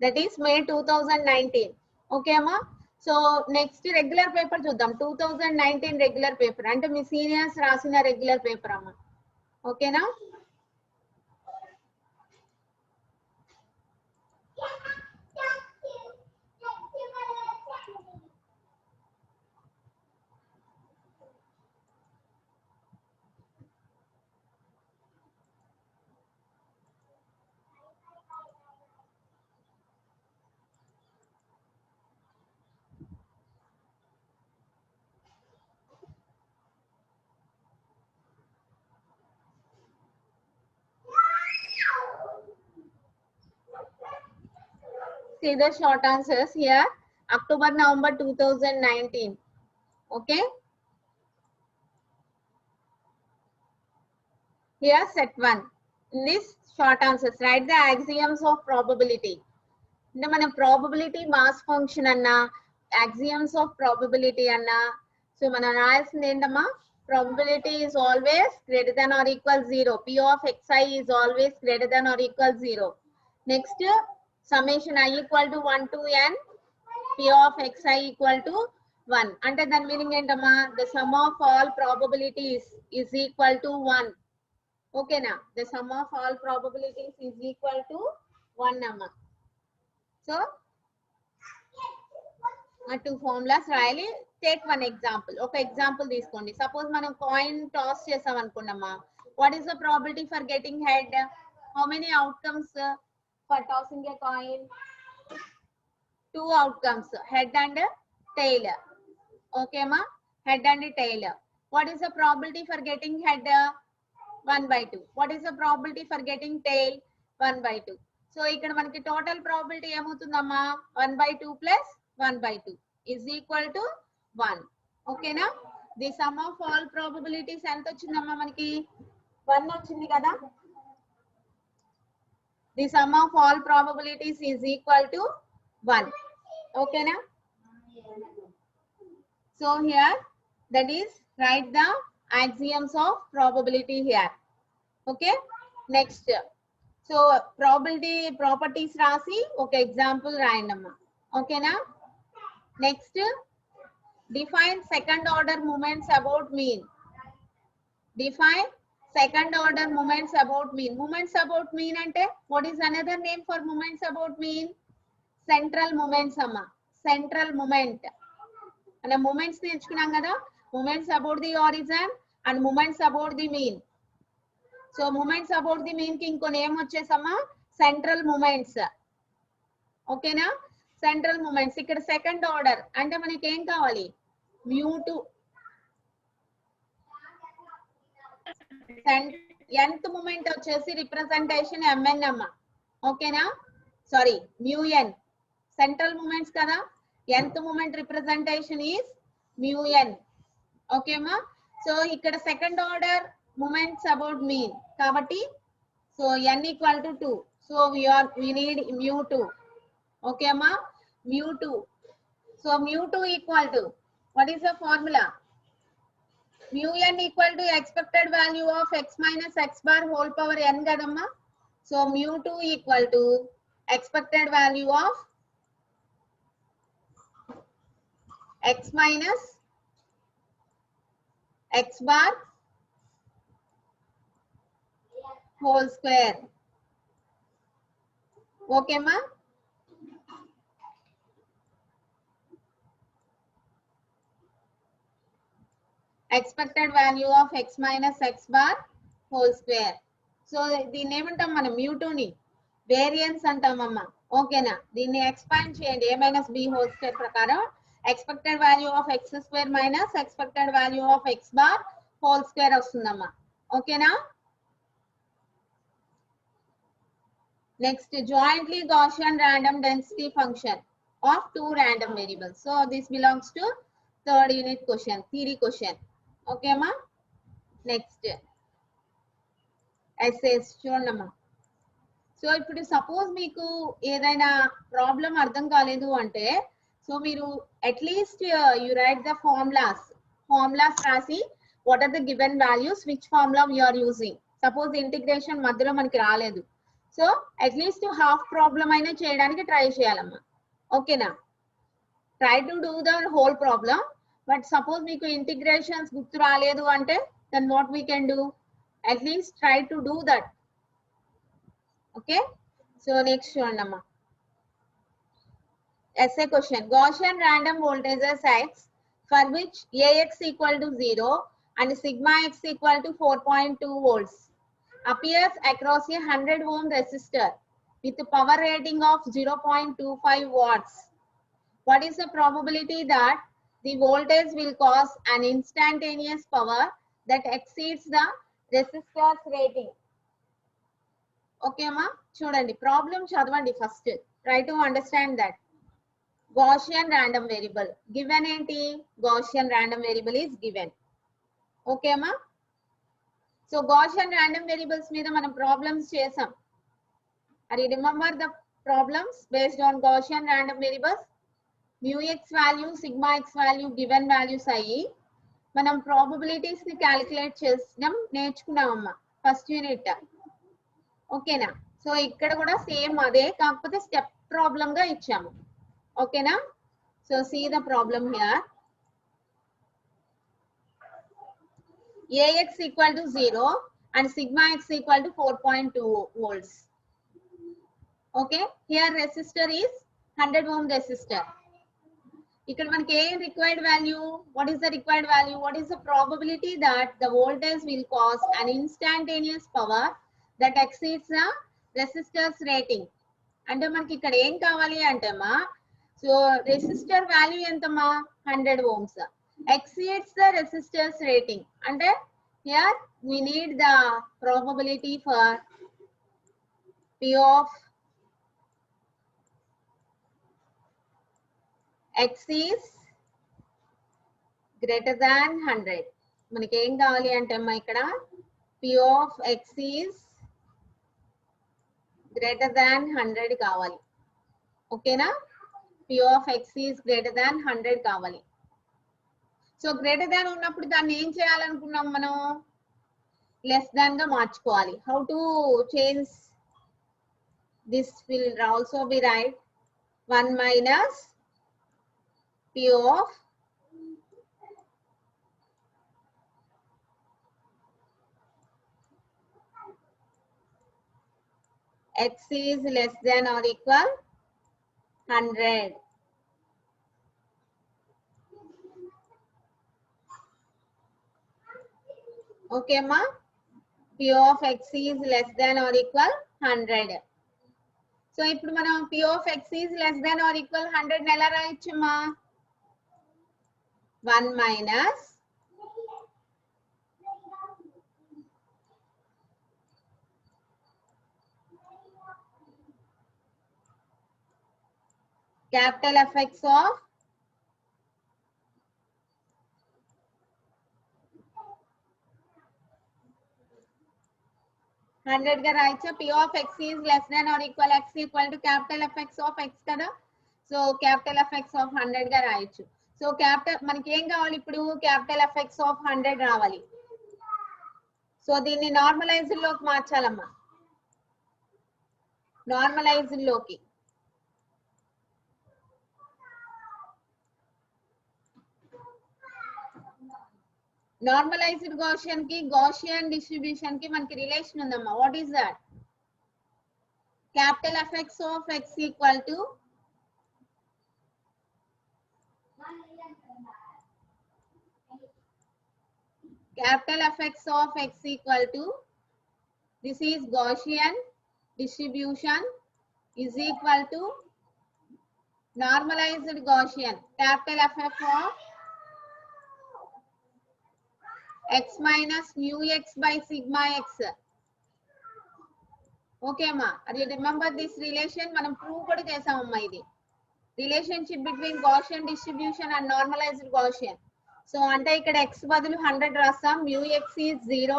That is May 2019. Okay amma. So next regular paper చూద్దాం. 2019 regular paper అంటే మీ seniors రాసిన regular paper అమ్మా, ఓకేనా? see the short answers here. October, November 2019. Okay. Here set 1. In this short answers, write the axioms of probability. అంటే మన probability mass function అన్న axioms of probability అన్న so మనం రాయాల్సింది ఏంటమ్మా probability is always greater than or equal 0. P of xi is always greater than or equal 0. Next summation I equal to 1 to n P of xi equal to 1. అంటే దాని meaning ఏంటమ్మా the sum of all probabilities is equal to 1. Okay na, the sum of all probabilities is equal to 1 amma. So two formulas రాయాలి. Take one example. ఒక example తీసుకోండి. Suppose మనం coin toss చేసాం అనుకున్నామా. What is the probability for getting head? How many outcomes for tossing a coin? 2 outcomes, head and tail. Okay ma, head and tail. What is the probability for getting head? 1/2. What is the probability for getting tail? 1/2. So ఇక్కడ మనకి total probability ఏమవుతుందమ్మా 1/2 plus 1/2 is equal to 1. ఓకేనా the sum of all probabilities ఎంత వచ్చిందమ్మా మనకి 1 వచ్చింది కదా. the sum of all probabilities is equal to 1. ఓకేనా so here that is write the axioms of probability here. Okay, next so probability properties rasi okay example రాయండమ్మా. ఓకేనా next define second order moments about mean. Define second order moments about mean. Moments about mean ante what is another name for moments about mean? Central moments amma. Central moment ana moments నేర్చుకున్నాం కదా moments about the origin and moments about the mean. So moments about the mean ki inko name వచ్చేసమ్మా central moments. ఓకేనా central moments. ఇక్కడ second order అంటే మనకి ఏం కావాలి mu2 nth moment వచ్చేసి రిప్రజెంటేషన్ mn అమ్మ. ఓకేనా sorry mu n central moments కదా nth moment representation is mu n. ఓకేమా సో ఇక్కడ second order moments about mean కాబట్టి so n equal to 2. So we need mu2. Okay అమ్మా mu2. So mu2 equal to what is the formula? Mu(n) equal to expected value of x minus x bar whole power n kadamma. So mu2 equal to expected value of x minus x bar whole square. Okay ma. Expected value of x minus x bar whole square. So దీన్ని ఏమంటాం మనం mu2 ని variance అంటామమ్మా. ఓకేనా దీన్ని expand చేయండి a minus b whole square ప్రకారం expected value of x square minus expected value of x bar whole square వస్తుందమ్మా. ఓకేనా next jointly Gaussian random density function of two random variables. So this belongs to third unit question, theory question. Okay అమ్మా next SS చూడమ్మా. So ఇప్పుడు suppose మీకు ఏదైనా problem అర్థం కాలేదు అంటే సో మీరు at least you write the formulas రాసి what are the given values which formula you are using. Suppose integration మధ్యలో మనకి రాలేదు సో అట్లీస్ట్ హాఫ్ ప్రాబ్లం అయినా చేయడానికి ట్రై చేయాలమ్మా. ఓకేనా try to do the whole problem. But suppose meeku integrations gurtu raledu ante then what we can do? At least try to do that. Okay, so next one amma essay question. Gaussian random voltages x for which ax equal to 0 and sigma x equal to 4.2 volts appears across a 100 ohm resistor with power rating of 0.25 watts. What is the probability that the voltage will cause an instantaneous power that exceeds the resistor's rating? Okay ma, చూడండి problem చదవండి first. Try to understand that. Gaussian random variable. Given enti? Gaussian random variable is given. Okay ma? So Gaussian random variables మీద మనం problems చేసాం. Are you remember the problems based on Gaussian random variables? Mu x value, sigma x value given values అయ్యి మనం probabilities ని calculate చేసినాం నేర్చుకున్నామమ్మా first unit. ఓకేనా? So ఇక్కడ కూడా సేమ్ అదే కాకపోతే స్టెప్ ప్రాబ్లం గా ఇచ్చాము. ఓకేనా? So see the problem here. Ax equal to 0 and sigma x equal to 4.2 volts. Okay, here resistor is 100 ohm resistor. ఇక్కడ మనకి ఏ required value? What is the required value? What is the probability that the voltage will cause an instantaneous power that exceeds the resistor's rating? అంటే మనకి ఇక్కడ ఏం కావాలి అంటేమా, so resistor value ఎంతమా 100 ohms exceeds the resistor's rating. అంటే here we need the probability for P of x is greater than 100. మనకి ఏం కావాలి అంటే అమ్మా ఇక్కడ P of x is greater than 100 కావాలి. ఓకేనా? P of x is greater than 100 కావాలి. సో గ్రేటర్ దాన్ ఉన్నప్పుడు దాన్ని ఏం చేయాలనుకున్నాం మనం? లెస్ దాన్ గా మార్చుకోవాలి. How to change this will also be right 1 minus P of x is less than or equal 100. Okay ma? P of x is less than or equal 100. So ఇప్పుడు మనం P of x is less than or equal 100 ని ఎలా రాయొచ్చు మా? 1 minus capital Fx of hundred గా రాయొచ్చు. P of x is less than or equal x equal to capital Fx of x కదా. So capital Fx of 100 గా రాయొచ్చు. So capital మనకి ఏం కావాలి ఇప్పుడు? capital Fx of 100 రావాలి. సో దీన్ని నార్మలైజ్డ్ లోకి మార్చాలమ్మా. నార్మలైజ్డ్ లోకి నార్మలైజ్డ్ గౌసియన్ కి గౌసియన్ డిస్ట్రిబ్యూషన్ కి మనకి రిలేషన్ ఉందమ్మా. What is that? Capital Fx of x equal to capital Fx of x equal to, this is Gaussian distribution is equal to normalized Gaussian capital Ff of x minus mu x by sigma x. Okay ma, are you remember this relation? మనం prove కూడా చేసామమ్మా ఇది relationship between Gaussian distribution and normalized Gaussian. So అంటే ఇక్కడ x బదులు 100 రాస్తాం. mu x is 0,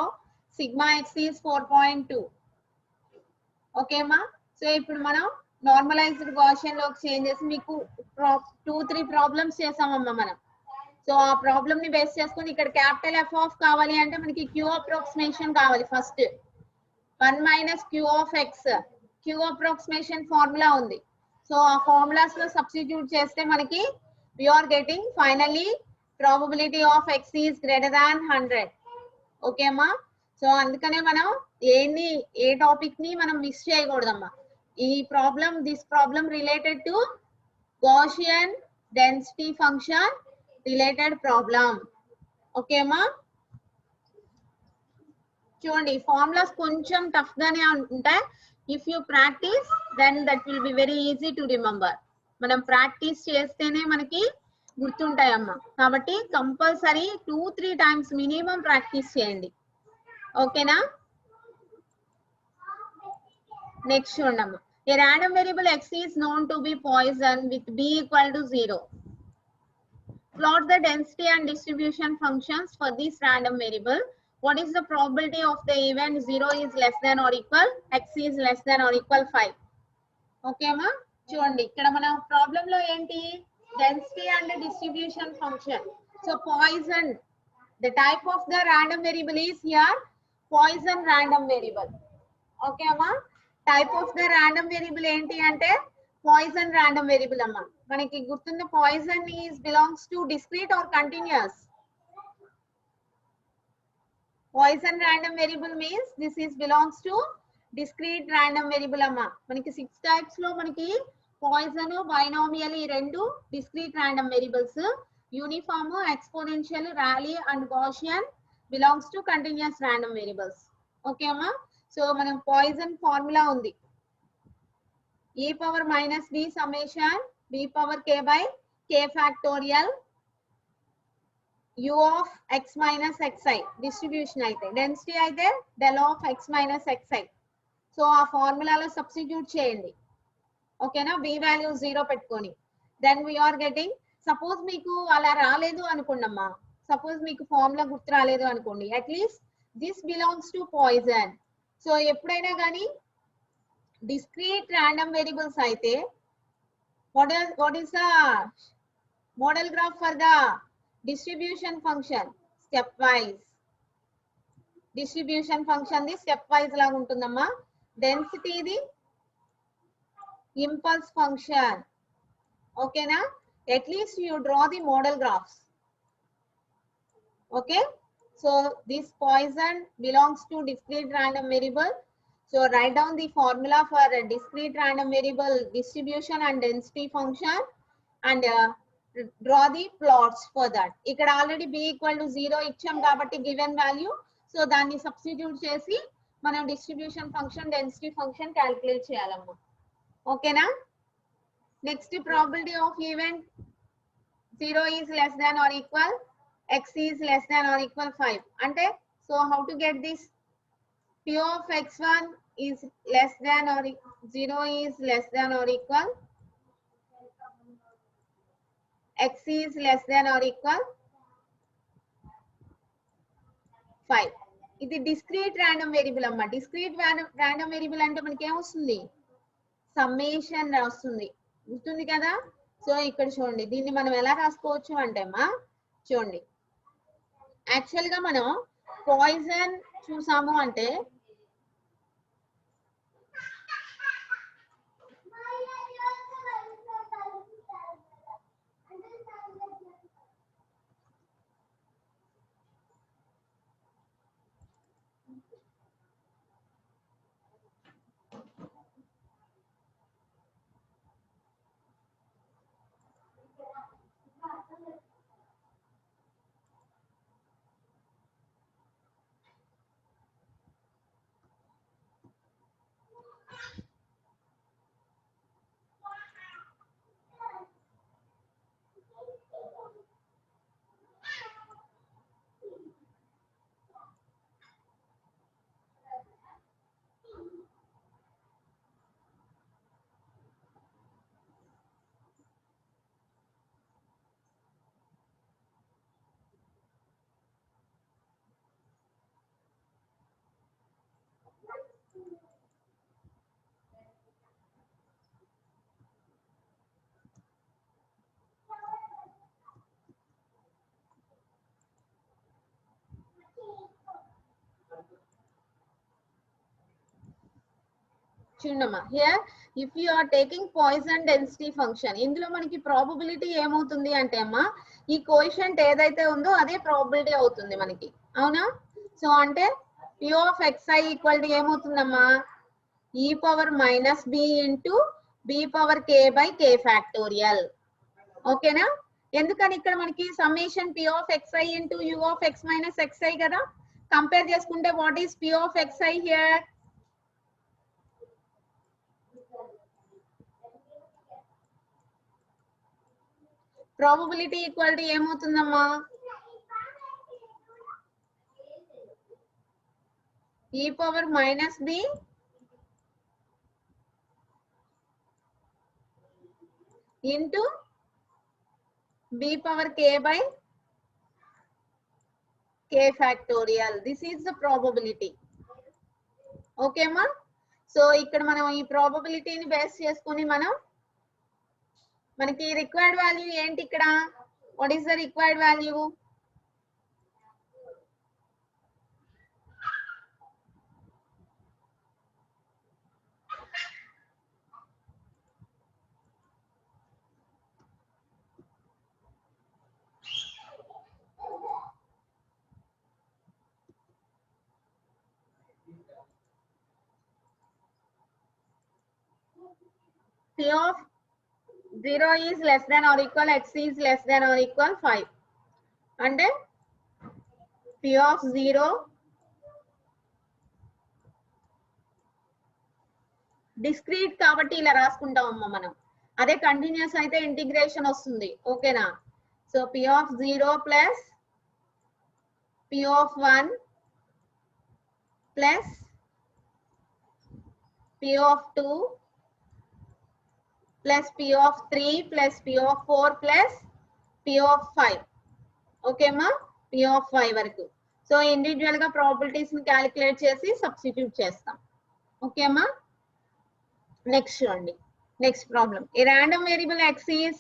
sigma x is 4.2. Okay మా. So ఇప్పుడు మనం నార్మలైజ్డ్ Gaussian లోకి చేంజ్ చేసి మీకు 2-3 ప్రాబ్లమ్స్ చేసామమ్మా మనం. సో ఆ ప్రాబ్లమ్ ని బేస్ చేసుకుని ఇక్కడ క్యాపిటల్ F ఆఫ్ కావాలి అంటే మనకి Q అప్రాక్సిమేషన్ కావాలి. First 1 minus Q of x, Q approximation formula ఉంది. సో ఆ ఫార్ములాస్ లో సబ్స్టిట్యూట్ చేస్తే మనకి we are getting finally probability of x is greater than 100. Okay మా. సో అందుకనే మనం ఏ టాపిక్ ని మనం మిస్ చేయకూడదమ్మా. ఈ problem this problem related to Gaussian density function related problem. Okay మా. చూడండి ఫార్ములాస్ కొంచెం టఫ్ గానే ఉంటాయి. If you practise then that will be very easy to remember. మనం ప్రాక్టీస్ చేస్తేనే మనకి గుర్తుంటాయమ్మా. కాబట్టి కంపల్సరీ 2-3 టైమ్స్ మినిమం ప్రాక్టీస్ చేయండి. ఓకేనా? నెక్స్ట్ చూడమ్మా. A random variable x is known to be Poisson with b equal to 0. Plot the density and distribution functions for this random variable. What is the probability of the event 0 is less than or equal, x is less than or equal 5? Okay, ma? చూడండి ఇక్కడ మన problem లో ఏంటి density and distribution function so poison the type of the random variable is here Poisson random variable. Okay amma, type of the random variable enti ante Poisson random variable amma. Manaki gurtunda Poisson is belongs to discrete or continuous. Poisson random variable means this is belongs to discrete random variable amma. Manaki 6 types lo manaki Poisson, binomial ee rendu discrete random variables. Uniform, exponential, Rayleigh and Gaussian belongs to continuous random variables. Okay amma, so manam Poisson formula undi e power minus b summation b power k by k factorial u of x minus xi distribution aithe density aithe del of x minus xi. So ఆ formula lo substitute cheyandi. Okay na, b value 0 పెట్టుకొని then we are getting, suppose మీకు అలా రాలేదు అనుకోండమ్మా, suppose మీకు formula గుర్తు రాలేదు అనుకోండి, at least this belongs to poison. So ఎప్పుడైనా కానీ డిస్క్రీట్ ర్యాండమ్ వేరియబుల్స్ అయితే what is the model graph for the distribution function? Step wise distribution function the step wise లాగా ఉంటుందమ్మా. డెన్సిటీది ఇంపల్స్ ఫంక్షన్. ఓకేనా, at least you draw the model graphs. Okay, so this Poisson belongs to discrete random variable. So write down the formula for a discrete random variable distribution and density function and draw the plots for that. ఇక్కడ already b equal to 0 ఇచ్చాం కాబట్టి given value, so దాన్ని substitute చేసి మనం distribution function density function calculate చేయాలమ్మా. ఓకేనా, next probability of event 0 is less than or equal, x is less than or equal 5. Ante, so how to get this? P of x1 is less than or 0 is less than or equal, x is less than or equal 5. ఇది discrete random variable అమ్మా. discrete random variable అంటే మనకి ఏమొస్తుంది? Summation వస్తుంది, గుర్తుంది కదా. So ఇక్కడ చూడండి, దీన్ని మనం ఎలా రాసుకోవచ్చు అంటే అమ్మా, చూడండి యాక్చువల్ గా మనం పాయిజన్ చూసాము అంటే చూడమ్మా, here if you are taking Poisson density function, ఇందులో మనకి ప్రాబబిలిటీ ఏమవుతుంది అంటే అమ్మా, ఈ కోఎఫిషియంట్ ఏదైతే ఉందో అదే ప్రాబబిలిటీ అవుతుంది మనకి, అవునా. సో అంటే p of xi equal to ఏమవుతుందమ్మా, e power minus b into b power k by k factorial. ఓకేనా, ఎందుకని ఇక్కడ మనకి summation p of xi into u of x minus xi కదా. కంపేర్ చేసుకుంటే what is p of xi here? Probability equal to ఏమవుతుందమ్మా, e power minus b into b power k by k factorial. This is the probability. Okay ma? So ఇక్కడ మనం ఈ probability ని base చేసుకొని మనం మనకి రిక్వైర్డ్ వాల్యూ ఏంటి ఇక్కడ? What is the required value? P of 0 is less than or equal, x is less than or equal 5. అంటే P of 0 డిస్క్రీట్ కాబట్టి ఇలా రాసుకుంటాం అమ్మ మనం. అదే కంటిన్యూస్ అయితే ఇంటిగ్రేషన్ వస్తుంది. ఓకేనా? So P of 0 plus P of 1 plus P of 2 plus P of 3 plus P of 4 plus P of 5. Okay ma? P of 5 వరకు. సో ఇండివిజువల్ గా ప్రాబబిలిటీస్ ని క్యాలిక్యులేట్ చేసి సబ్స్టిట్యూట్ చేస్తాం. ఓకే మా? నెక్స్ట్ చూడండి. Next problem. A random variable x is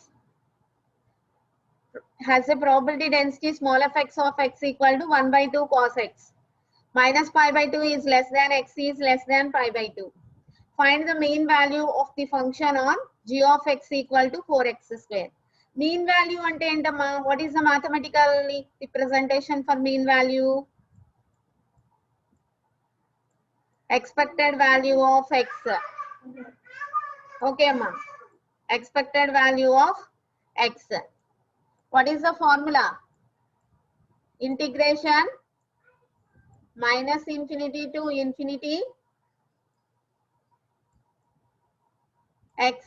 has a probability density small f x of x equal to 1/2 cos x. Minus pi by 2 is less than x is less than pi by 2. Find the mean value of the function on g of x equal to 4x square. Mean value ante entama? What is the mathematical representation for mean value? Expected value of x. Okay ma? Expected value of x. What is the formula? Integration minus infinity to infinity x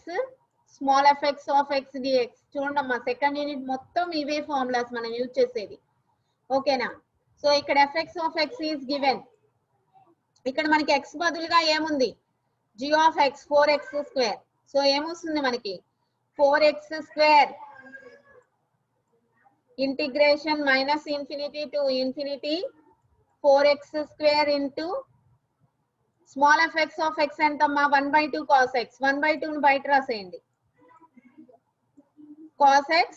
small fx of x dx. చూడండమ్మా second unit మొత్తం ఇవే formulas మనం use చేసేది. ఓకేనా? So ఇక్కడ fx of x is given. ఇక్కడ మనకి x బదులుగా ఏముంది? g of x 4x square. So ఏమొస్తుంది మనకి? 4x square integration minus infinity to infinity 4x square into small fx of x ఎంతమ్మా? 1/2 cos x. 1/2 ని బయట రాసేయండి. cos x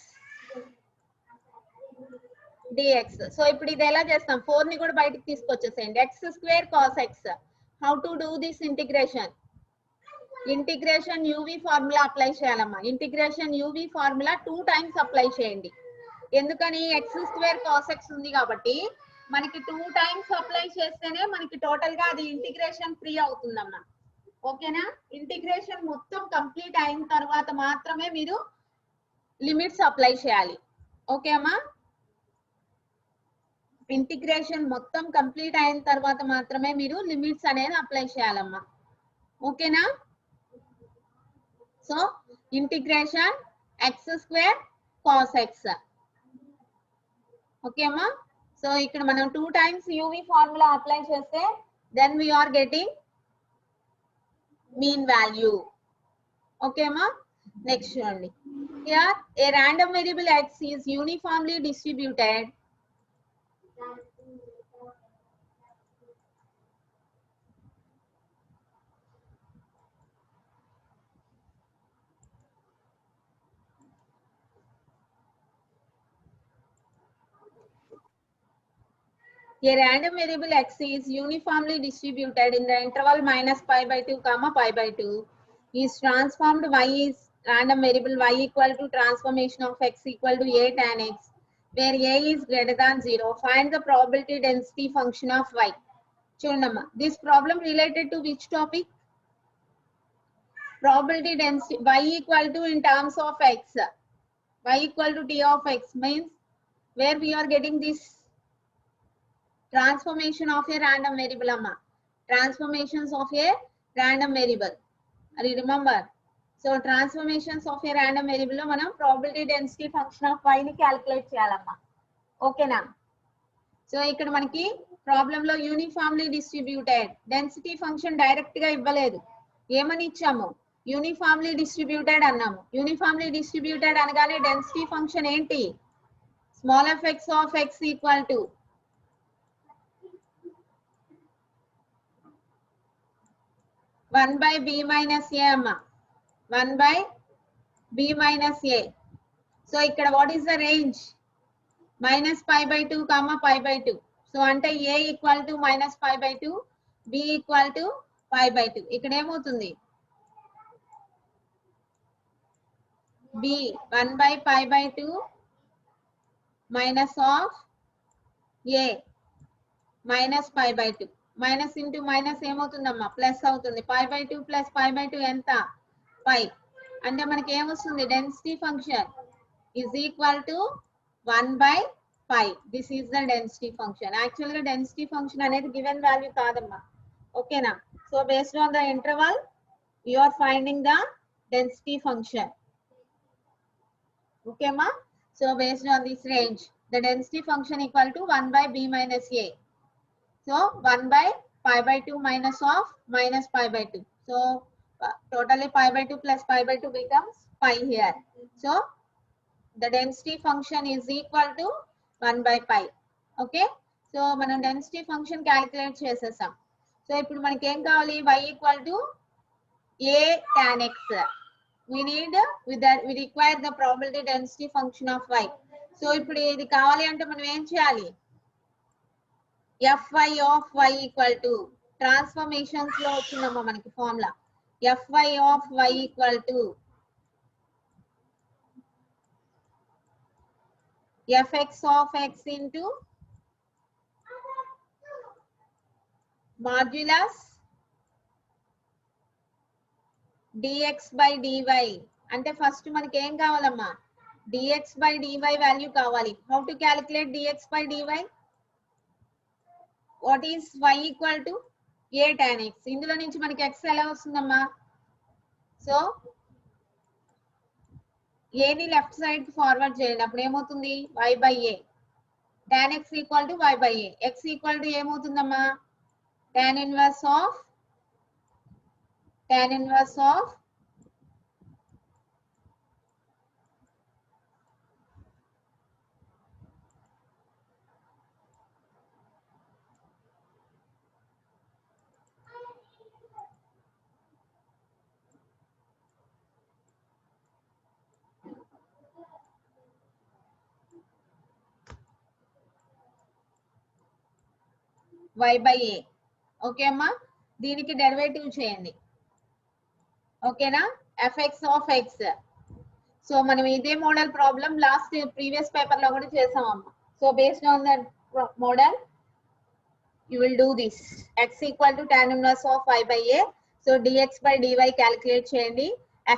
dx. సో ఇప్పుడు ఇది ఎలా చేస్తాం? 4 ని కూడా బయటకు తీసుకొచ్చేసేయండి. x square cos x. How to do this integration? Integration uv formula apply చేయాలమ్మా. Integration uv formula 2 times apply చేయండి. ఎందుకని? x square cos x ఉంది కాబట్టి మనకి 2 times అప్లై చేస్తేనే మనకి టోటల్ గా అది ఇంటిగ్రేషన్ ఫ్రీ అవుతుందమ్మా. ఓకేనా? ఇంటిగ్రేషన్ మొత్తం కంప్లీట్ అయిన తర్వాత మాత్రమే మీరు లిమిట్స్ అప్లై చేయాలి. ఓకే అమ్మా? ఇంటిగ్రేషన్ మొత్తం కంప్లీట్ అయిన తర్వాత మాత్రమే మీరు లిమిట్స్ అనేది అప్లై చేయాలమ్మా. ఓకేనా? So integration x square cos x. Okay అమ్మా? సో ఇక్కడ మనం 2 times uv ఫార్ములా అప్లై చేస్తే then we are getting mean value. Okay అమ్మా? నెక్స్ట్ చూడండి. Here a random variable x is uniformly distributed A random variable x is uniformly distributed in the interval minus pi by 2 comma pi by 2 is transformed. Y is random variable y equal to transformation of x equal to a tan x, where a is greater than 0. Find the probability density function of y. Chundama. This problem related to which topic? Probability density y equal to in terms of x. Y equal to t of x means where we are getting this transformation of a random variable amma. Transformations of a random variable. Remember? So transformations of a random variable lo manam probability density function of y ni calculate cheyalamma. Okay na? So ikkada manaki problem lo uniformly distributed density function direct ga ivvaledu. Emani ichamo? Uniformly distributed అన్నాము. Uniformly distributed అనగానే density function ఏంటి? Small f of x equal to one by b minus a అమ్మ, one by b minus a. So ఇక్కడ what is the range? -π/2, π/2. So అంటే a equal to -π/2, b equal to π/2. ఇక్కడ ఏమవుతుంది? b 1/π/2 minus of a -π/2. Minus into minus ఏమవుతుందమ్మా? Plus అవుతుంది. π/2 plus π/2 ఎంత? π. అంటే మనకి ఏమొస్తుంది? Density function is equal to 1/π. This is the density function. Actually density function అనేది given value కాదమ్మా. ఓకేనా? So based on the interval you are finding the density function. Okay ma? So based on this range the density function equal to 1/b minus a. So 1/π/2 minus of -π/2. So totally π/2 plus π/2 becomes pi here. So the density function is equal to 1/π. Okay, so మనం density function calculate చేసేసాం. So ఇప్పుడు మనకి ఏం కావాలి? y equal to a tan x. we require the probability density function of y. So ఇప్పుడు ఇది కావాలి అంటే మనం ఏం చేయాలి? fy of y equal to transformations లో వచ్చిందమ్మా మనకి formula. fy of y equal to fx of x into modulus dx by dy. అంటే ఫస్ట్ మనకి ఏం కావాలమ్మా? dx by dy వాల్యూ కావాలి. How to calculate dx by dy? What is y equal to a tan x. ఇందులో నుంచి మనకి x ఎలా వస్తుందమ్మా? సో a ని లెఫ్ట్ సైడ్ కి ఫార్వర్డ్ చేయండి. అప్పుడు ఏమవుతుంది? y by a. tan x equal to y by a. x equal to ఏమవుతుందమ్మా? tan inverse of y by a. Okay అమ్మా, దీనికి డెరివేటివ్ చేయండి. ఓకేనా? fx of x. సో మనం ఇదే model problem last previous paper లో కూడా చేసామమ్మా. So based on that model you will do this. x equal to tan inverse of y by a. So dx by dy calculate చేయండి.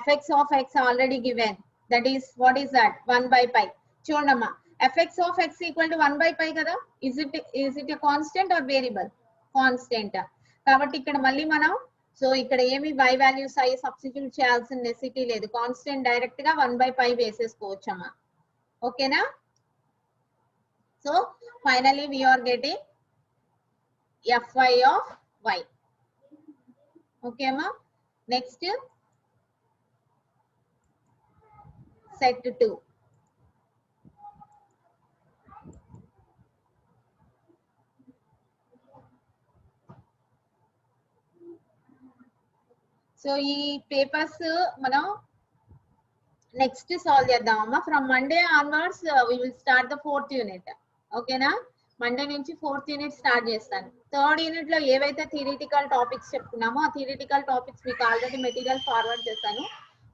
fx of x already given. That is, what is that? 1/π. చూడమ్మా, fx of x equal to 1/π కదా. Is it a constant or variable? Constant. కాబట్టి ఇక్కడ మళ్ళీ మనం so ఇక్కడ ఏమి y values అయ్యి సబ్స్టిట్యూట్ చేయాల్సిన నెసిటీ లేదు. కాన్స్టెంట్ డైరెక్ట్ గా 1/π వేసేసుకోవచ్చమ్మా. ఓకేనా? So finally we are getting fy of y. Okay ma? Next set 2. So ఈ పేపర్స్ మనం నెక్స్ట్ సాల్వ్ చేద్దామమ్మా. From Monday onwards we will start the 4th unit. ఓకేనా? మండే నుంచి 4th యూనిట్ స్టార్ట్ చేస్తాను. 3rd unit లో ఏవైతే theoretical topics చెప్పుకున్నామో ఆ థియరిటికల్ టాపిక్స్ మీకు ఆల్రెడీ మెటీరియల్ ఫార్వర్డ్ చేస్తాను.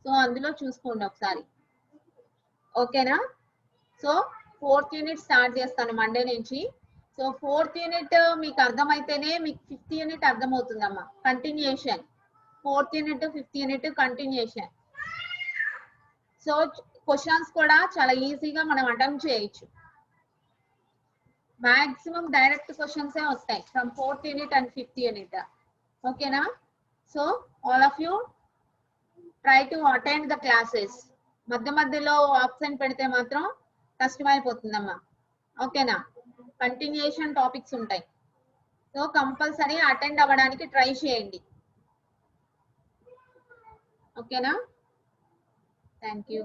సో అందులో చూసుకోండి ఒకసారి. ఓకేనా? సో 4th యూనిట్ స్టార్ట్ చేస్తాను మండే నుంచి. సో 4th యూనిట్ మీకు అర్థమైతేనే మీకు 5th యూనిట్ అర్థమవుతుందమ్మా. Continuation. 4th unit 5th unit continuation. So questions కూడా చాలా ఈజీగా మనం అటెంప్ట్ చేయొచ్చు. మాక్సిమం డైరెక్ట్ క్వశ్చన్స్ వస్తాయి from 4th unit and 5th unit. ఓకేనా? So all of you try to attend the classes. మధ్య మధ్యలో ఆబ్సెంట్ పెడితే మాత్రం కష్టమైపోతుందమ్మా. ఓకేనా? కంటిన్యూషన్ టాపిక్స్ ఉంటాయి. సో కంపల్సరీ అటెండ్ అవ్వడానికి ట్రై చేయండి. ఓకేనా? Thank you.